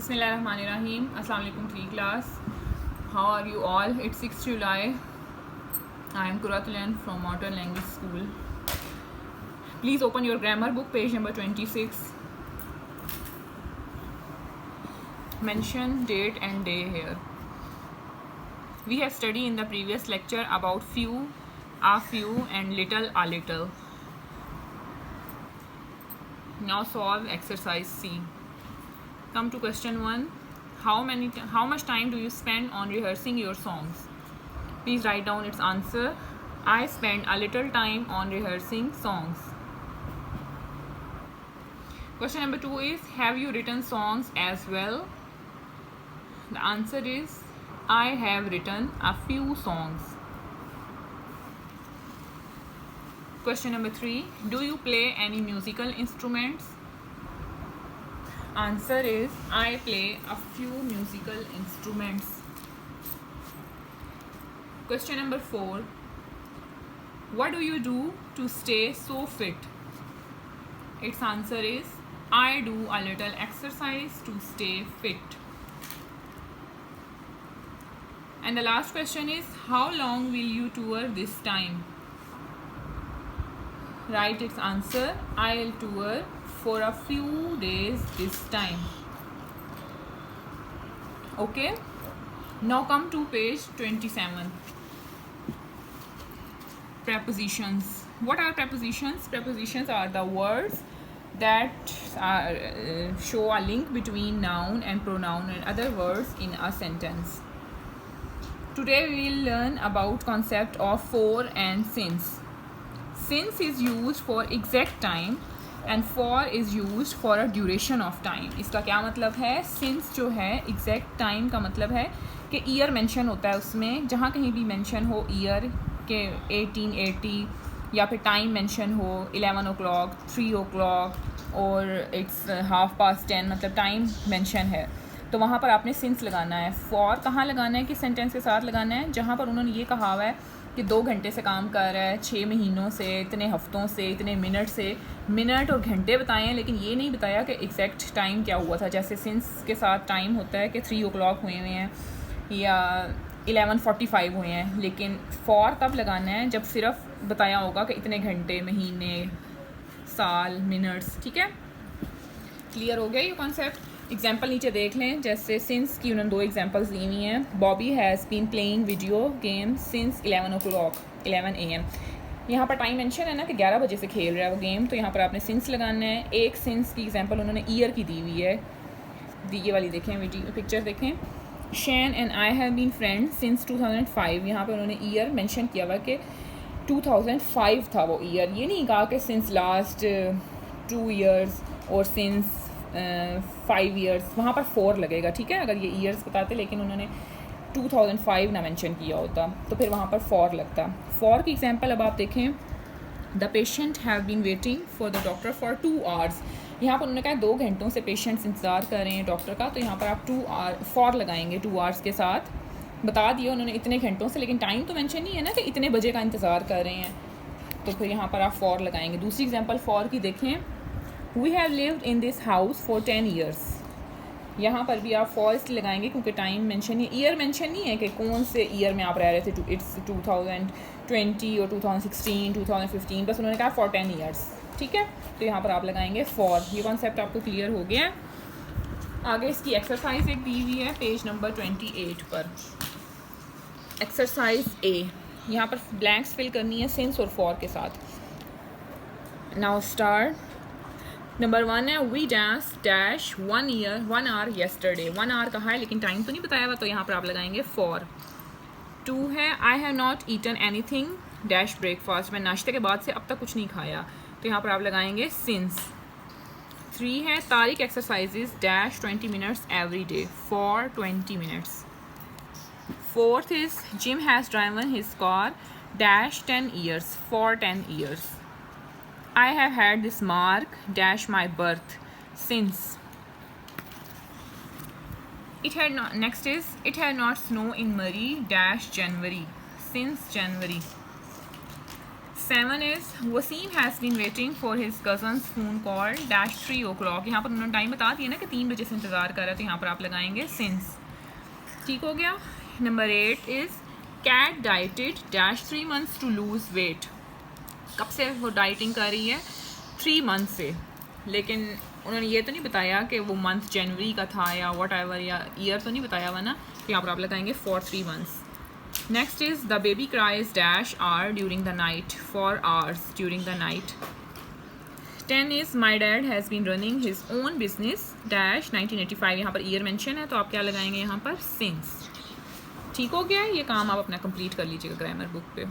Bismillahirrahmanirrahim. Assalamu alaikum 3 class. How are you all? It's 6th July. I am Kuratulan from Modern Language School. Please open your grammar book, page number 26. Mention date and day here. We have studied in the previous lecture about few, a few and little, a little. Now solve exercise C. Come to question 1. How much time do you spend on rehearsing your songs? Please write down its answer. I spend a little time on rehearsing songs. Question number 2 is, have you written songs as well? The answer is, I have written a few songs. Question number 3, do you play any musical instruments? Answer is, I play a few musical instruments. Question number 4, what do you do to stay so fit? Its answer is, I do a little exercise to stay fit. And the last question is, how long will you tour this time? Write its answer, I'll tour for a few days this time. Okay, now come to page 27. Prepositions. What are prepositions? Prepositions are the words that show a link between noun and pronoun and other words in a sentence. Today we will learn about concept of for and since. Since is used for exact time and for is used for a duration of time. इसका क्या मतलब है? Since जो है exact time का मतलब है कि year mention होता है उसमें, जहाँ कहीं भी mention हो year के 1880 या फिर time mention हो 11 o'clock, 3 o'clock और it's 10:30 मतलब time mention है, तो वहाँ पर आपने since लगाना है. for कहाँ लगाना है, किस sentence के साथ लगाना है? जहाँ पर उन्होंने ये कहा हुआ है कि 2 घंटे से काम कर रहा है, 6 महीनों से, इतने हफ्तों से, इतने मिनट से. मिनट और घंटे बताए हैं लेकिन ये नहीं बताया कि एग्जैक्ट टाइम क्या हुआ था. जैसे सिंस के साथ टाइम होता है कि 3 o'clock हुए हैं या 11:45 हुए हैं, लेकिन फॉर तब लगाना है जब सिर्फ बताया होगा कि इतने घंटे, महीने, साल, मिनट्स. ठीक है, क्लियर हो गया ये कॉन्सेप्ट. एग्जाम्पल नीचे देख लें. जैसे सिंस की उन्होंने 2 एग्जाम्पल्स दी हुई हैं. Bobby has been playing video game since 11 o'clock 11 AM. यहाँ पर टाइम मेंशन है ना कि 11 बजे से खेल रहा है वो गेम, तो यहाँ पर आपने सिंस लगाना है. एक सिंस की एग्जाम्पल उन्होंने ईयर की दी हुई है. ये वाली देखें, वीडियो पिक्चर देखें. Shane and I have been friends since 2005. यहाँ पर उन्होंने ईयर मेंशन किया हुआ कि 2005 था वो ईयर. ये नहीं कहा कि सिंस लास्ट 2 years और सिंस 5 years. वहाँ पर 4 लगेगा. ठीक है, अगर ये ईयर्स बताते लेकिन उन्होंने 2005 ना मेंशन किया होता तो फिर वहाँ पर 4 लगता. 4 की एग्जांपल अब आप देखें. The patient have been waiting for the doctor for 2 hours. यहाँ पर उन्होंने कहा 2 घंटों से पेशेंट्स इंतज़ार कर रहे हैं डॉक्टर का, तो यहाँ पर आप 4 लगाएंगे 2 hours के साथ. बता दिया उन्होंने इतने घंटों से, लेकिन टाइम तो मेंशन नहीं है ना कि इतने बजे का इंतज़ार कर रहे हैं, तो फिर यहाँ पर आप 4 लगाएंगे. दूसरी एग्जांपल 4 की देखें. We have lived in this house for 10 years. यहाँ पर भी आप फॉर लगाएंगे क्योंकि टाइम मेंशन नहीं, ईयर मेंशन नहीं है कि कौन से ईयर में आप रह रहे थे. इट्स 2020 और 2016, 2015, बस उन्होंने कहा फॉर 10 years. ठीक है, तो यहाँ पर आप लगाएंगे फॉर. ये कॉन्सेप्ट आपको क्लियर हो गया है. आगे इसकी एक्सरसाइज एक दी हुई है पेज नंबर 28 पर. एक्सरसाइज ए. यहाँ पर ब्लैंक्स फिल करनी है सिंस और फॉर के साथ. Now start. नंबर 1 है, we dance dash 1 hour yesterday. 1 hour कहा है लेकिन टाइम तो नहीं बताया हुआ, तो यहाँ पर आप लगाएंगे फॉर. 2 है, I have not eaten anything dash breakfast. मैं नाश्ते के बाद से अब तक कुछ नहीं खाया, तो यहाँ पर आप लगाएंगे सिंस. 3 है, Tariq exercises dash 20 minutes every day for 20 minutes. 4th is, gym has driven his car dash 10 years for 10 years. I have had this mark dash my birth since. Next is, it had not snow in Murray dash January since January. 7 is Wasim has been waiting for his cousin's phone call dash 3 o'clock। यहाँ पर उन्होंने time बता दिया ना कि 3 बजे से इंतज़ार कर रहा है, तो यहाँ पर आप लगाएंगे सिंस। ठीक हो गया। Number 8 is Kat dieted dash 3 months to lose weight. कब से वो डाइटिंग कर रही है? 3 months से, लेकिन उन्होंने ये तो नहीं बताया कि वो मंथ जनवरी का था या वट एवर, या ईयर तो नहीं बताया हुआ ना, तो यहाँ पर आप लगाएंगे for 3 months। Next is the baby cries dash are during the night, for hours during the night. 10 is my dad has been running his own business dash 1985। यहाँ पर ईयर मेंशन है, तो आप क्या लगाएंगे यहाँ पर? सिंस। ठीक हो गया। ये काम आप अपना कंप्लीट कर लीजिएगा ग्रामर बुक पे।